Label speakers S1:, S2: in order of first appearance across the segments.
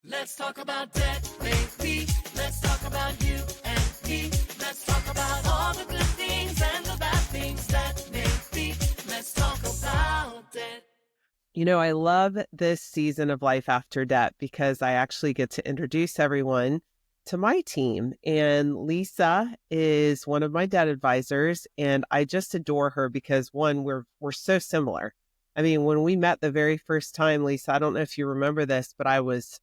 S1: Let's talk about debt, baby. Let's talk about you and me. Let's talk about all the good things and the bad things that may be. Let's talk about debt.
S2: You know, I love this season of Life After Debt because I actually get to introduce everyone to my team. And Lisa is one of my debt advisors, and I just adore her because one, we're so similar. I mean, when we met the very first time, Lisa, I don't know if you remember this, but I was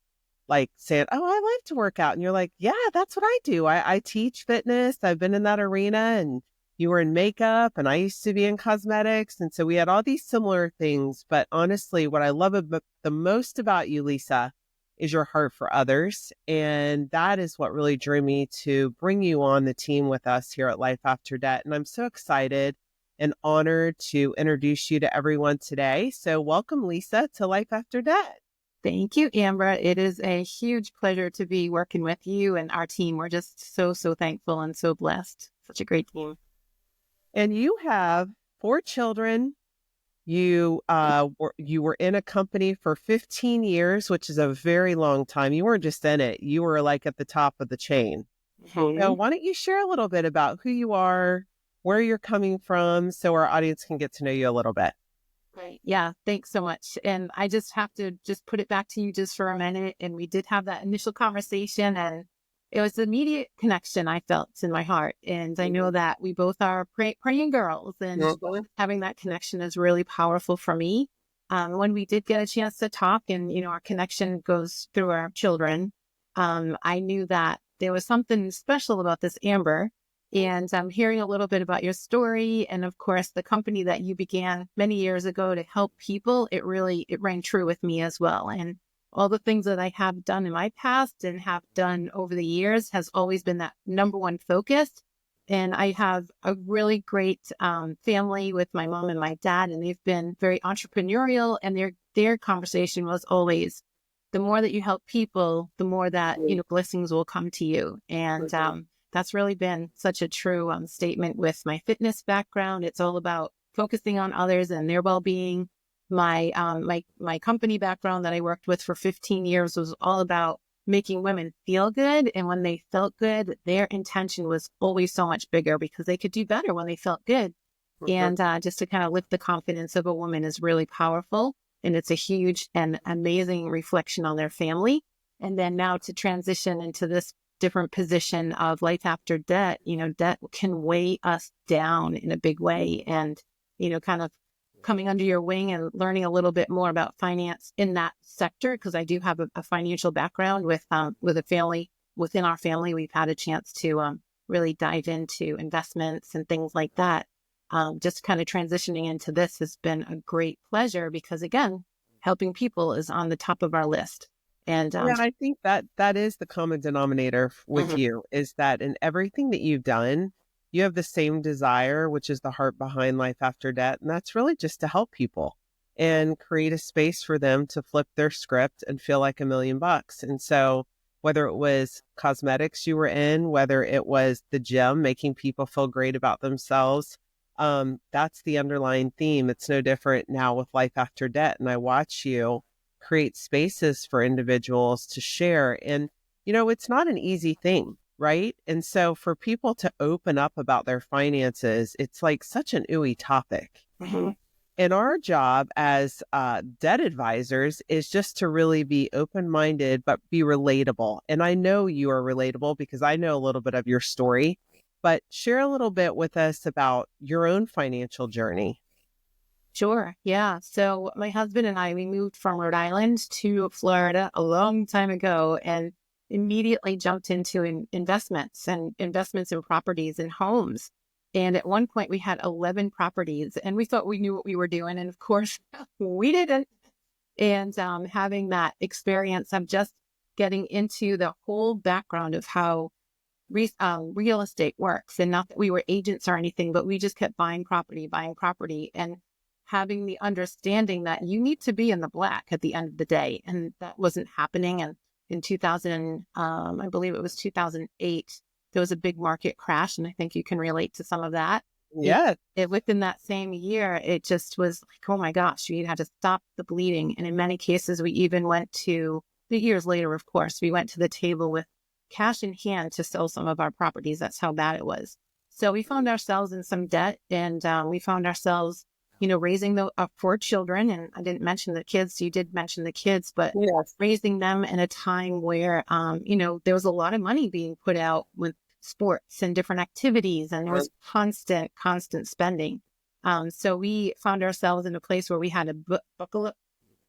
S2: like saying, "Oh, I like to work out." And you're like, "Yeah, that's what I do. I teach fitness. I've been in that arena." And you were in makeup and I used to be in cosmetics. And so we had all these similar things. But honestly, what I love the most about you, Lisa, is your heart for others. And that is what really drew me to bring you on the team with us here at Life After Debt. And I'm so excited and honored to introduce you to everyone today. So welcome, Lisa, to Life After Debt.
S3: Thank you, Amber. It is a huge pleasure to be working with you and our team. We're just so thankful and so blessed. Such a great team.
S2: And you have 4 children. You were in a company for 15 years, which is a very long time. You weren't just in it. You were like at the top of the chain.
S3: Mm-hmm.
S2: So why don't you share a little bit about who you are, where you're coming from, so our audience can get to know you a little bit.
S3: Great. Yeah, thanks so much. And I just have to just put it back to you just for a minute. And we did have that initial conversation, and it was the immediate connection I felt in my heart. And I know that we both are praying girls, and having that connection is really powerful for me. When we did get a chance to talk and, our connection goes through our children, I knew that there was something special about this, Amber. And I'm hearing a little bit about your story. And of course, the company that you began many years ago to help people, it rang true with me as well. And all the things that I have done in my past and have done over the years has always been that number one focus. And I have a really great family with my mom and my dad, and they've been very entrepreneurial. And their conversation was always, the more that you help people, the more that, blessings will come to you. And that's really been such a true statement with my fitness background. It's all about focusing on others and their well-being. My company background that I worked with for 15 years was all about making women feel good. And when they felt good, their intention was always so much bigger because they could do better when they felt good. And just to kind of lift the confidence of a woman is really powerful. And it's a huge and amazing reflection on their family. And then now to transition into this different position of life after debt, debt can weigh us down in a big way. And, kind of coming under your wing and learning a little bit more about finance in that sector, because I do have a financial background with a family. Within our family, we've had a chance to really dive into investments and things like that. Just kind of transitioning into this has been a great pleasure because, again, helping people is on the top of our list. And
S2: I think that is the common denominator with you, is that in everything that you've done, you have the same desire, which is the heart behind Life After Debt. And that's really just to help people and create a space for them to flip their script and feel like $1 million. And so whether it was cosmetics you were in, whether it was the gym, making people feel great about themselves, that's the underlying theme. It's no different now with Life After Debt. And I watch you create spaces for individuals to share. And, it's not an easy thing, right? And so for people to open up about their finances, it's like such an ooey topic.
S3: Mm-hmm.
S2: And our job as debt advisors is just to really be open-minded, but be relatable. And I know you are relatable because I know a little bit of your story, but share a little bit with us about your own financial journey.
S3: Sure. Yeah. So my husband and I, we moved from Rhode Island to Florida a long time ago and immediately jumped into investments in properties and homes. And at one point we had 11 properties and we thought we knew what we were doing. And of course we didn't. And having that experience of just getting into the whole background of how real estate works, and not that we were agents or anything, but we just kept buying property and having the understanding that you need to be in the black at the end of the day. And that wasn't happening. And in 2000, I believe it was 2008, there was a big market crash. And I think you can relate to some of that.
S2: Yeah.
S3: Within that same year, it just was like, oh my gosh, we had to stop the bleeding. And in many cases, we even went to the years later, of course, we went to the table with cash in hand to sell some of our properties. That's how bad it was. So we found ourselves in some debt, and we found ourselves, raising the 4 children. And I didn't mention the kids. You did mention the kids, but
S2: Yes.
S3: raising them in a time where, there was a lot of money being put out with sports and different activities, and there was constant spending. So we found ourselves in a place where we had to buckle up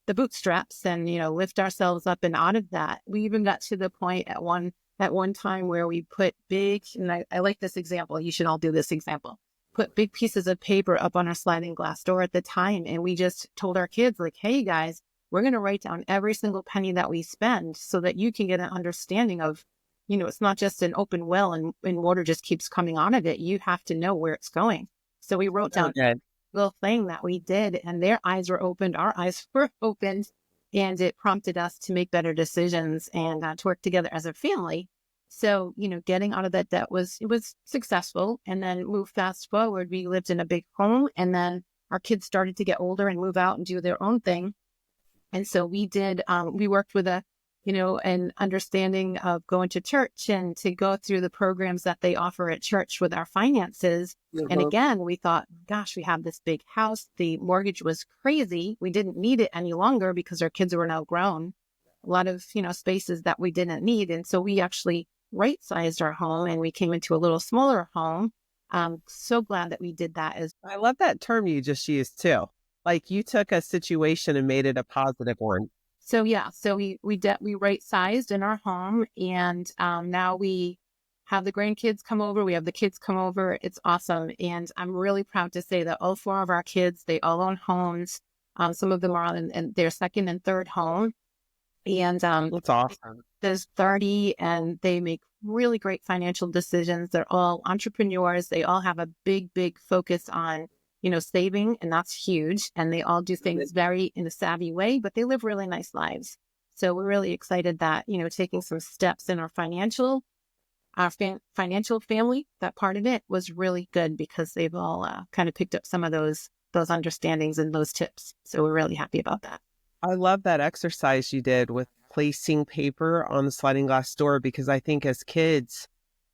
S3: the bootstraps and, lift ourselves up and out of that. We even got to the point at one time where we put big, and I like this example. You should all do this example. Put big pieces of paper up on our sliding glass door at the time. And we just told our kids, like, hey guys, we're going to write down every single penny that we spend so that you can get an understanding of, it's not just an open well and water just keeps coming out of it. You have to know where it's going. So we wrote down little thing that we did, and their eyes were opened, our eyes were opened, and it prompted us to make better decisions and to work together as a family. So, getting out of that debt was successful. And then move fast forward, we lived in a big home, and then our kids started to get older and move out and do their own thing. And so we worked with an understanding of going to church and to go through the programs that they offer at church with our finances. And again, we thought, gosh, we have this big house. The mortgage was crazy. We didn't need it any longer because our kids were now grown. A lot of, spaces that we didn't need. And so we actually right-sized our home, and we came into a little smaller home. I'm so glad that we did that.
S2: I love that term you just used too. Like, you took a situation and made it a positive one.
S3: So yeah, so we right-sized in our home, and now we have the grandkids come over. We have the kids come over. It's awesome. And I'm really proud to say that all 4 of our kids, they all own homes. Some of them are in their second and third home. And
S2: that's awesome.
S3: There's 30, and they make really great financial decisions. They're all entrepreneurs. They all have a big focus on, saving, and that's huge. And they all do things very in a savvy way, but they live really nice lives. So we're really excited that, taking some steps in our financial family, that part of it was really good because they've all kind of picked up some of those understandings and those tips. So we're really happy about that.
S2: I love that exercise you did with placing paper on the sliding glass door, because I think as kids,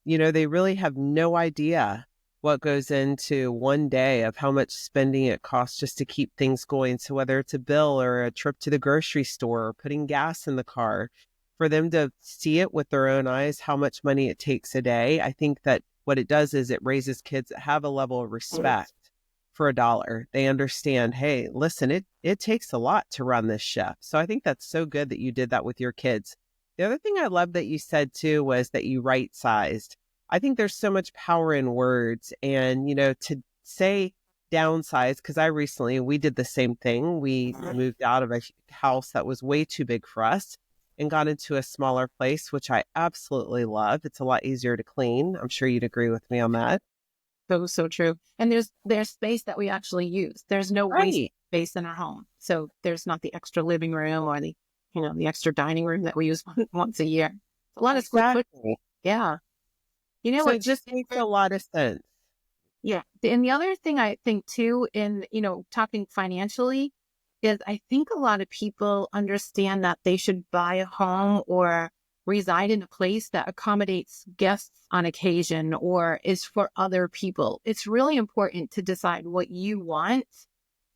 S2: they really have no idea what goes into one day of how much spending it costs just to keep things going. So whether it's a bill or a trip to the grocery store or putting gas in the car, for them to see it with their own eyes, how much money it takes a day, I think that what it does is it raises kids that have a level of respect for $1. They understand, hey, listen, it takes a lot to run this ship. So I think that's so good that you did that with your kids. The other thing I love that you said too was that you right-sized. I think there's so much power in words, and, to say downsize, because we did the same thing. We moved out of a house that was way too big for us and got into a smaller place, which I absolutely love. It's a lot easier to clean. I'm sure you'd agree with me on that.
S3: So true. And there's space that we actually use. There's no waste space in our home. So there's not the extra living room or the extra dining room that we use once a year. A lot of square foot. Yeah.
S2: So it just makes a lot of sense.
S3: Yeah. And the other thing I think too, in, talking financially, is I think a lot of people understand that they should buy a home or reside in a place that accommodates guests on occasion or is for other people. It's really important to decide what you want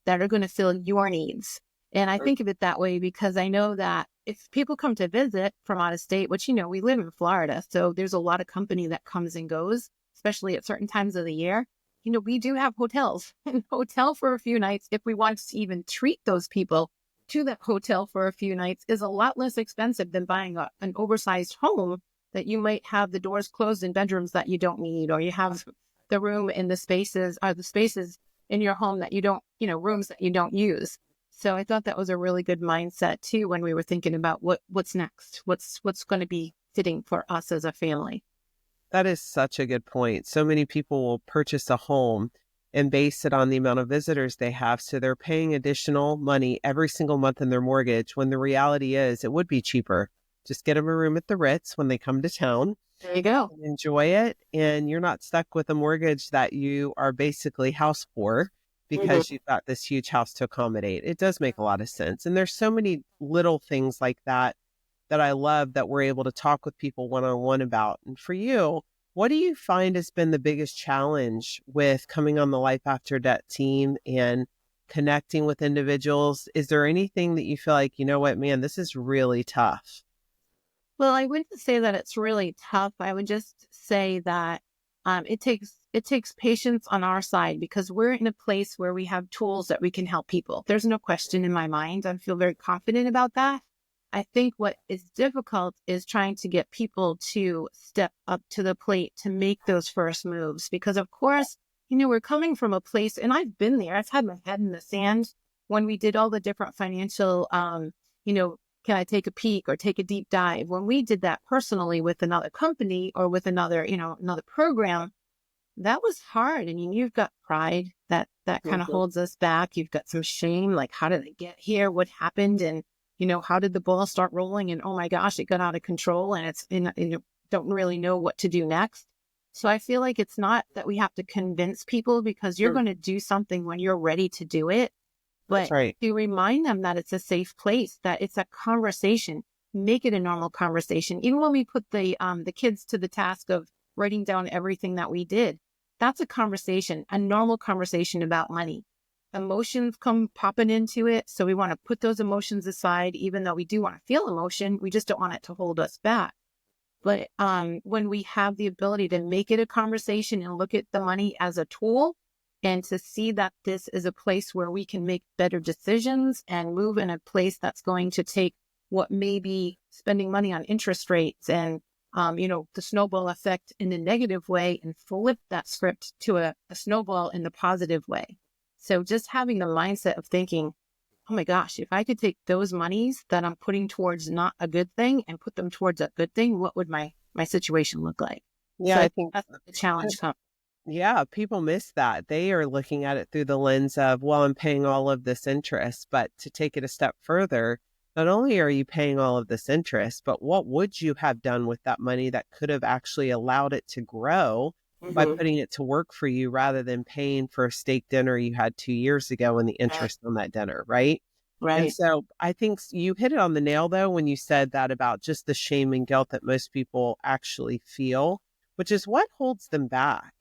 S3: that are going to fill your needs. And I think of it that way because I know that if people come to visit from out of state, which, we live in Florida, so there's a lot of company that comes and goes, especially at certain times of the year. We do have hotels and hotel for a few nights. If we want to even treat those people to that hotel for a few nights is a lot less expensive than buying an oversized home that you might have the doors closed in bedrooms that you don't need, or you have the room in the spaces in your home that you don't, rooms that you don't use. So I thought that was a really good mindset too, when we were thinking about what's next, what's going to be fitting for us as a family.
S2: That is such a good point. So many people will purchase a home and base it on the amount of visitors they have. So they're paying additional money every single month in their mortgage, when the reality is it would be cheaper. Just get them a room at the Ritz when they come to town.
S3: There you go.
S2: Enjoy it. And you're not stuck with a mortgage that you are basically house poor because you've got this huge house to accommodate. It does make a lot of sense. And there's so many little things like that that I love that we're able to talk with people one-on-one about. And for you, what do you find has been the biggest challenge with coming on the Life After Debt team and connecting with individuals? Is there anything that you feel like, you know what, man, this is really tough?
S3: Well, I wouldn't say that it's really tough. I would just say that it takes patience on our side because we're in a place where we have tools that we can help people. There's no question in my mind. I feel very confident about that. I think what is difficult is trying to get people to step up to the plate to make those first moves because, of course, we're coming from a place, and I've been there. I've had my head in the sand when we did all the different financial, you know, can I take a peek or take a deep dive? When we did that personally with another company or with another, another program, that was hard. I mean, you've got pride that kind of holds us back. You've got some shame, like how did I get here? What happened? And, how did the ball start rolling? And oh my gosh, it got out of control and you don't really know what to do next. So I feel like it's not that we have to convince people because you're going to do something when you're ready to do it.
S2: That's
S3: But
S2: right.
S3: to remind them that it's a safe place, that it's a conversation, make it a normal conversation. Even when we put the kids to the task of writing down everything that we did, that's a conversation, a normal conversation about money. Emotions come popping into it. So we want to put those emotions aside, even though we do want to feel emotion. We just don't want it to hold us back. But when we have the ability to make it a conversation and look at the money as a tool, and to see that this is a place where we can make better decisions and move in a place that's going to take what may be spending money on interest rates and, the snowball effect in a negative way and flip that script to a snowball in the positive way. So just having the mindset of thinking, oh my gosh, if I could take those monies that I'm putting towards not a good thing and put them towards a good thing, what would my situation look like?
S2: Yeah,
S3: So
S2: I think
S3: that's the challenge comes.
S2: yeah, people miss that. They are looking at it through the lens of, well, I'm paying all of this interest. But to take it a step further, not only are you paying all of this interest, but what would you have done with that money that could have actually allowed it to grow by putting it to work for you rather than paying for a steak dinner you had 2 years ago and the interest on that dinner, right? And
S3: Right.
S2: so I think you hit it on the nail, though, when you said that about just the shame and guilt that most people actually feel, which is what holds them back.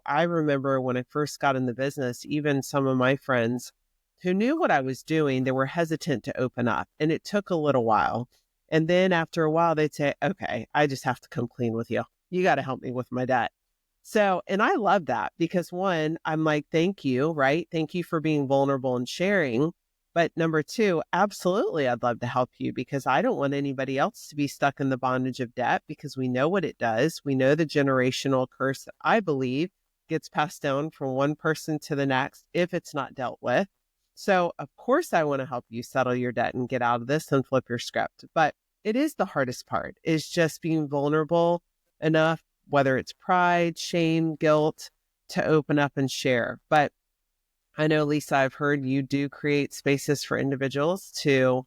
S2: I remember when I first got in the business, even some of my friends who knew what I was doing, they were hesitant to open up. And it took a little while. And then after a while, they'd say, okay, I just have to come clean with you. You got to help me with my debt. So, and I love that because one, I'm like, thank you, right? Thank you for being vulnerable and sharing. But number two, absolutely, I'd love to help you because I don't want anybody else to be stuck in the bondage of debt because we know what it does. We know the generational curse that I believe gets passed down from one person to the next if it's not dealt with. So, of course, I want to help you settle your debt and get out of this and flip your script. But it is the hardest part, is just being vulnerable enough, whether it's pride, shame, guilt, to open up and share. But I know, Lisa, I've heard you do create spaces for individuals to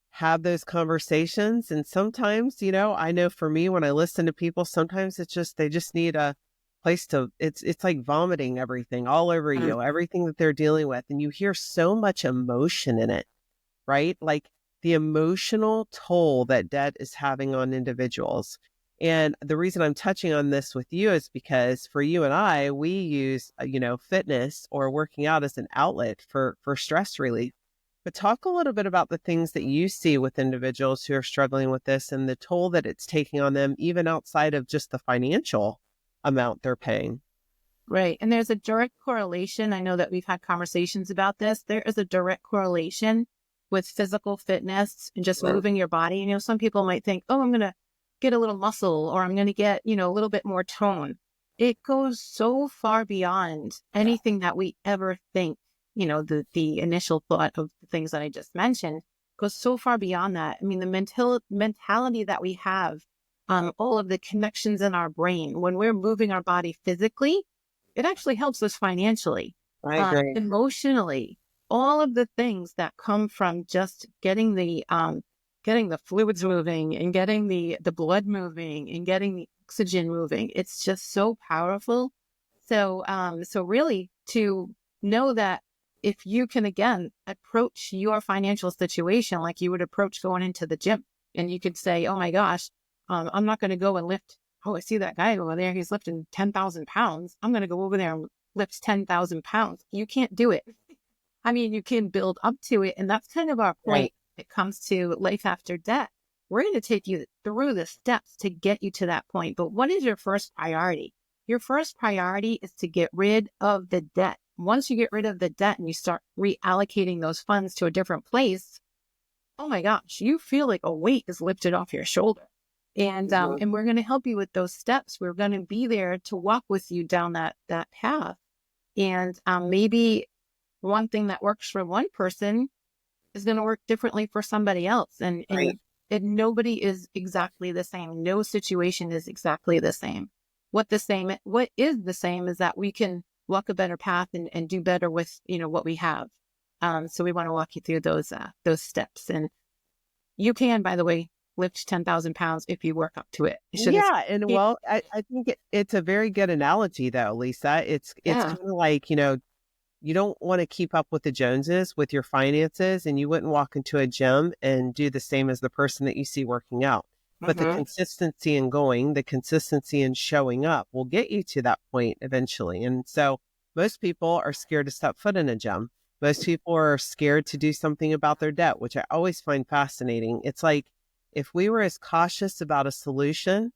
S2: have those conversations. And sometimes, I know for me, when I listen to people, sometimes it's just, they just need a place to, it's like vomiting everything all over you, everything that they're dealing with. And you hear so much emotion in it, right? Like the emotional toll that debt is having on individuals. And the reason I'm touching on this with you is because for you and I, we use, fitness or working out as an outlet for stress relief. But talk a little bit about the things that you see with individuals who are struggling with this and the toll that it's taking on them, even outside of just the financial amount they're paying.
S3: Right. And there's a direct correlation. I know that we've had conversations about this. There is a direct correlation with physical fitness and just moving your body. Some people might think, oh, I'm going to get a little muscle or I'm going to get, a little bit more tone. It goes so far beyond anything that we ever think, the initial thought of the things that I just mentioned goes so far beyond that. I mean, the mentality that we have, all of the connections in our brain, when we're moving our body physically, it actually helps us financially,
S2: I agree.
S3: emotionally, all of the things that come from just getting the fluids moving and getting the blood moving and getting the oxygen moving. It's just so powerful. So really to know that if you can, again, approach your financial situation like you would approach going into the gym, And you could say, oh my gosh, I'm not going to go and lift. Oh, I see that guy over there. He's lifting 10,000 pounds. I'm going to go over there and lift 10,000 pounds. You can't do it. I mean, you can build up to it. And that's kind of our point
S2: Right.
S3: when it comes to life after death. We're going to take you through the steps to get you to that point. But what is your first priority? Your first priority is to get rid of the debt. Once you get rid of the debt and you start reallocating those funds to a different place, oh my gosh, you feel like a weight is lifted off your shoulder. And we're going to help you with those steps. We're going to be there to walk with you down that path. And maybe one thing that works for one person is going to work differently for somebody else. And nobody is exactly the same. No situation is exactly the same. What is the same is that we can walk a better path and do better with, what we have. So we want to walk you through those steps. And you can, by the way, lift 10,000 pounds if you work up to it.
S2: Yeah. And well, I think it's a very good analogy though, Lisa. It's kind of like, you don't want to keep up with the Joneses with your finances, and you wouldn't walk into a gym and do the same as the person that you see working out. But the consistency in going, the consistency in showing up will get you to that point eventually. And so most people are scared to step foot in a gym. Most people are scared to do something about their debt, which I always find fascinating. It's like, if we were as cautious about a solution,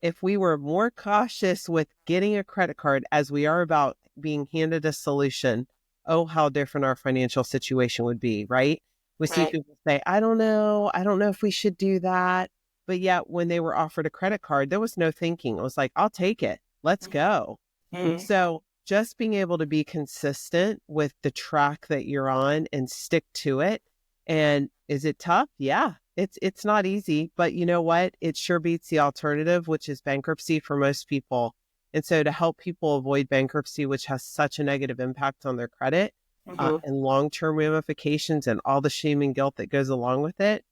S2: if we were more cautious with getting a credit card as we are about being handed a solution, oh, how different our financial situation would be, right? We see people say, I don't know if we should do that. But yet when they were offered a credit card, there was no thinking. It was like, I'll take it. Let's go. So just being able to be consistent with the track that you're on and stick to it. And is it tough? Yeah. It's not easy, but you know what? It sure beats the alternative, which is bankruptcy for most people. And so to help people avoid bankruptcy, which has such a negative impact on their credit and long-term ramifications and all the shame and guilt that goes along with it,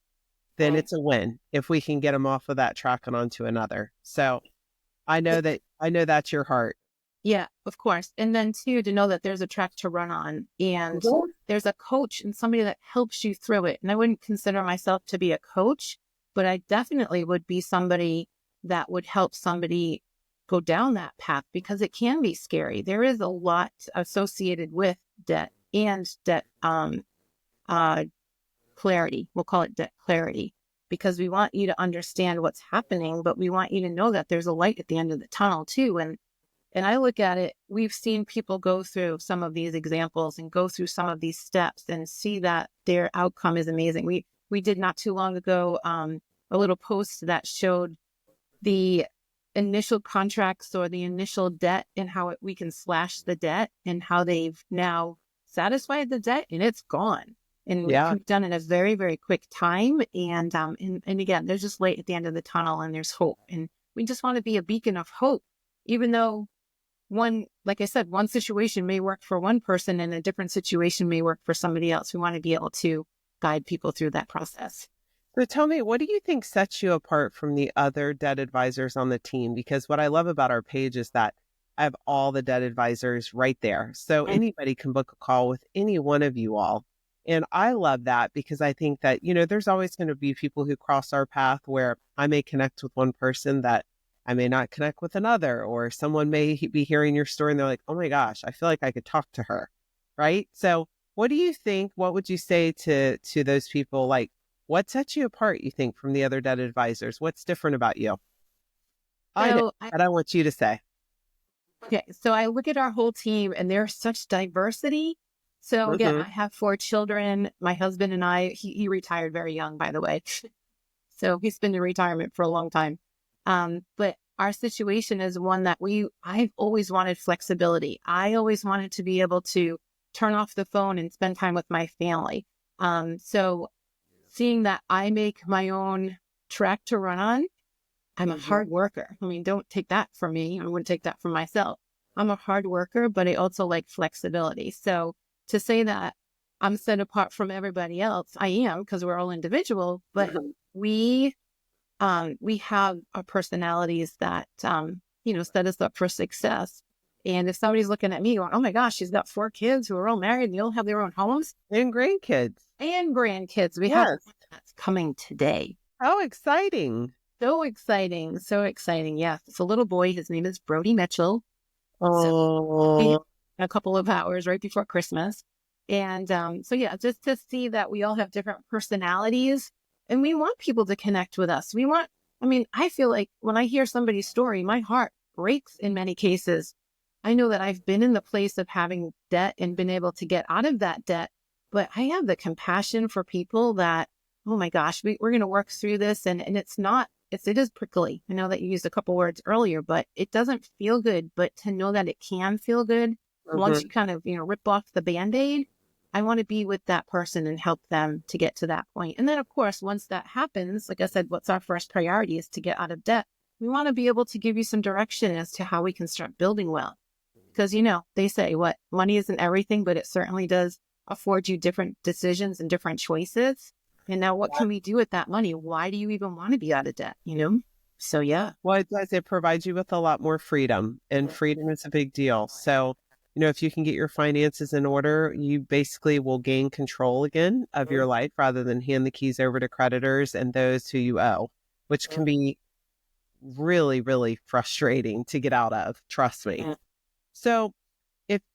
S2: then it's a win if we can get them off of that track and onto another. So I know that's your heart.
S3: Yeah, of course. And then too, to know that there's a track to run on and there's a coach and somebody that helps you through it. And I wouldn't consider myself to be a coach, but I definitely would be somebody that would help somebody go down that path because it can be scary. There is a lot associated with debt and debt clarity. We'll call it debt clarity because we want you to understand what's happening, but we want you to know that there's a light at the end of the tunnel too. And I look at it, we've seen people go through some of these examples and go through some of these steps and see that their outcome is amazing. We did not too long ago a little post that showed the initial contracts or the initial debt and how we can slash the debt and how they've now satisfied the debt and it's gone. And we've done it in a very, very quick time. And again, there's just light at the end of the tunnel and there's hope. And we just want to be a beacon of hope, even though like I said, one situation may work for one person and a different situation may work for somebody else. We want to be able to guide people through that process.
S2: So tell me, what do you think sets you apart from the other debt advisors on the team? Because what I love about our page is that I have all the debt advisors right there. So anybody can book a call with any one of you all. And I love that because I think that, there's always going to be people who cross our path where I may connect with one person that I may not connect with another, or someone may be hearing your story and they're like, oh my gosh, I feel like I could talk to her. Right. So what do you think? What would you say to those people? Like, what sets you apart, you think, from the other debt advisors? What's different about you? I know, but I want you to say.
S3: Okay. So I look at our whole team and there's such diversity. So again, I have 4 children. My husband and I, he retired very young, by the way. So he's been in retirement for a long time. But our situation is one that I've always wanted flexibility. I always wanted to be able to turn off the phone and spend time with my family. So seeing that I make my own track to run on, I'm a hard worker. I mean, don't take that from me. I wouldn't take that from myself. I'm a hard worker, but I also like flexibility. So to say that I'm set apart from everybody else, I am, because we're all individual, but we have our personalities that, set us up for success. And if somebody's looking at me going, oh my gosh, she's got 4 kids who are all married and they all have their own homes.
S2: And grandkids.
S3: We have that's coming today.
S2: How exciting.
S3: So exciting. So exciting. Yeah. It's a little boy. His name is Brody Mitchell. So
S2: Oh,
S3: a couple of hours right before Christmas. And so, yeah, just to see that we all have different personalities and we want people to connect with us. I feel like when I hear somebody's story, my heart breaks in many cases. I know that I've been in the place of having debt and been able to get out of that debt, but I have the compassion for people that, oh my gosh, we're going to work through this. And it is prickly. I know that you used a couple words earlier, but it doesn't feel good. But to know that it can feel good once you kind of, rip off the Band-Aid, I want to be with that person and help them to get to that point. And then, of course, once that happens, like I said, what's our first priority is to get out of debt. We want to be able to give you some direction as to how we can start building wealth. Because, they say what money isn't everything, but it certainly does afford you different decisions and different choices. And now what can we do with that money? Why do you even want to be out of debt? So, yeah.
S2: well, it does. It provides you with a lot more freedom, and freedom is a big deal. So, if you can get your finances in order, you basically will gain control again of your life rather than hand the keys over to creditors and those who you owe, which can be really, really frustrating to get out of. Trust me. So,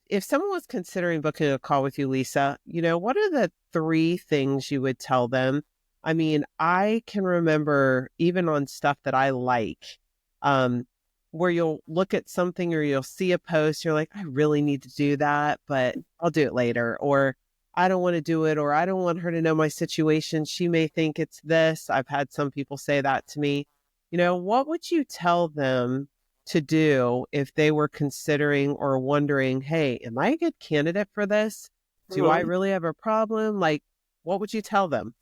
S2: if someone was considering booking a call with you, Lisa, what are the 3 things you would tell them? I mean, I can remember even on stuff that I like, where you'll look at something or you'll see a post, you're like, I really need to do that, but I'll do it later. Or I don't want to do it, or I don't want her to know my situation. She may think it's this. I've had some people say that to me. What would you tell them to do if they were considering or wondering, hey, am I a good candidate for this? Do I really have a problem? Like, what would you tell them?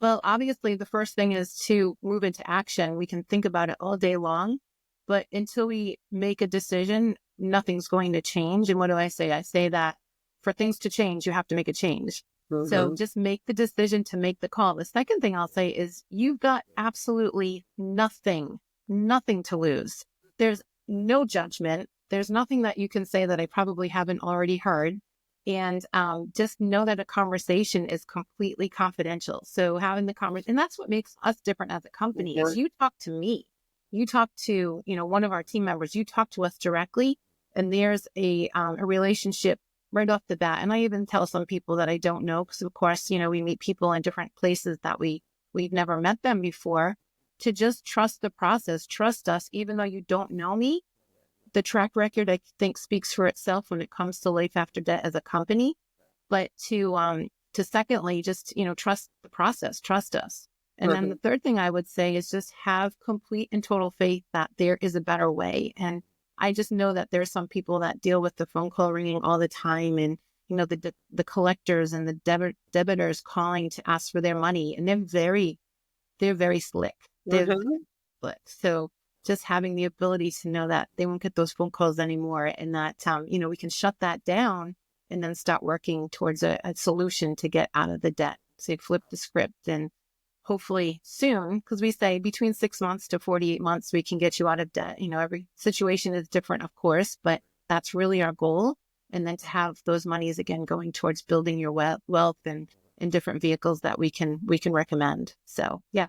S3: Well, obviously, the first thing is to move into action. We can think about it all day long, but until we make a decision, nothing's going to change. And what do I say? I say that for things to change, you have to make a change. So just make the decision to make the call. The second thing I'll say is you've got absolutely nothing to lose. There's no judgment. There's nothing that you can say that I probably haven't already heard. And just know that a conversation is completely confidential. So having the conversation, and that's what makes us different as a company, is you talk to me. You talk to, one of our team members. You talk to us directly, and there's a relationship right off the bat. And I even tell some people that I don't know, because of course, we meet people in different places that we've never met them before, to just trust the process, trust us, even though you don't know me. The track record, I think, speaks for itself when it comes to Life After Debt as a company. But to secondly, just, trust the process, trust us. And then the third thing I would say is just have complete and total faith that there is a better way. And I just know that there's some people that deal with the phone call ringing all the time, and the collectors and the debitors calling to ask for their money, and they're very slick. They're slick. So just having the ability to know that they won't get those phone calls anymore, and that we can shut that down and then start working towards a solution to get out of the debt. So you flip the script, and hopefully soon, because we say between 6 months to 48 months, we can get you out of debt. Every situation is different, of course, but that's really our goal. And then to have those monies again going towards building your wealth and in different vehicles that we can recommend. So yeah,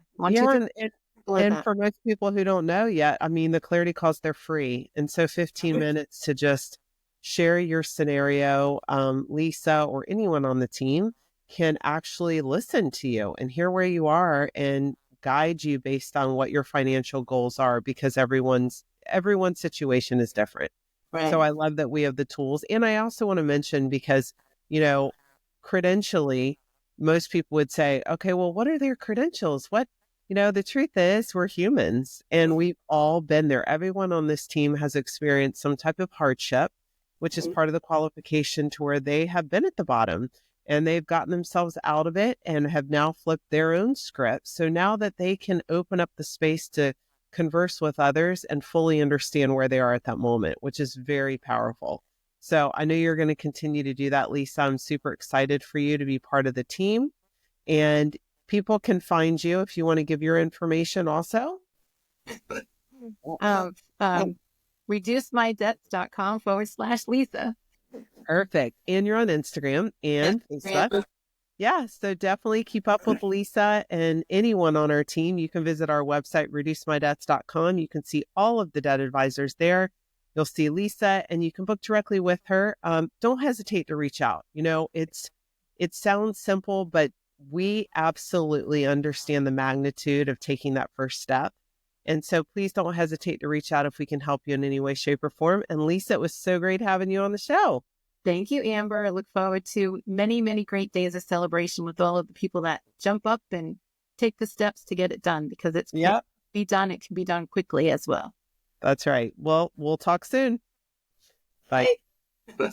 S2: and for most people who don't know yet, I mean, the clarity calls, they're free. And so 15 minutes to just share your scenario, Lisa or anyone on the team can actually listen to you and hear where you are and guide you based on what your financial goals are, because everyone's situation is different. Right. So I love that we have the tools. And I also want to mention, because, credentially, most people would say, okay, well, what are their credentials? The truth is we're humans, and we've all been there. Everyone on this team has experienced some type of hardship, which is part of the qualification to where they have been at the bottom, and they've gotten themselves out of it and have now flipped their own script. So now that they can open up the space to converse with others and fully understand where they are at that moment, which is very powerful. So I know you're going to continue to do that, Lisa. I'm super excited for you to be part of the team. And people can find you if you want to give your information also.
S3: reducemydebts.com/Lisa.
S2: Perfect. And you're on Instagram and Facebook. Yeah, so definitely keep up with Lisa and anyone on our team. You can visit our website, reducemydebts.com. You can see all of the debt advisors there. You'll see Lisa and you can book directly with her. Don't hesitate to reach out. It sounds simple, but we absolutely understand the magnitude of taking that first step. And so please don't hesitate to reach out if we can help you in any way, shape, or form. And Lisa, it was so great having you on the show.
S3: Thank you, Amber. I look forward to many, many great days of celebration with all of the people that jump up and take the steps to get it done, because it can be done. It can be done quickly as well.
S2: That's right. Well, we'll talk soon. Bye.
S3: Bye.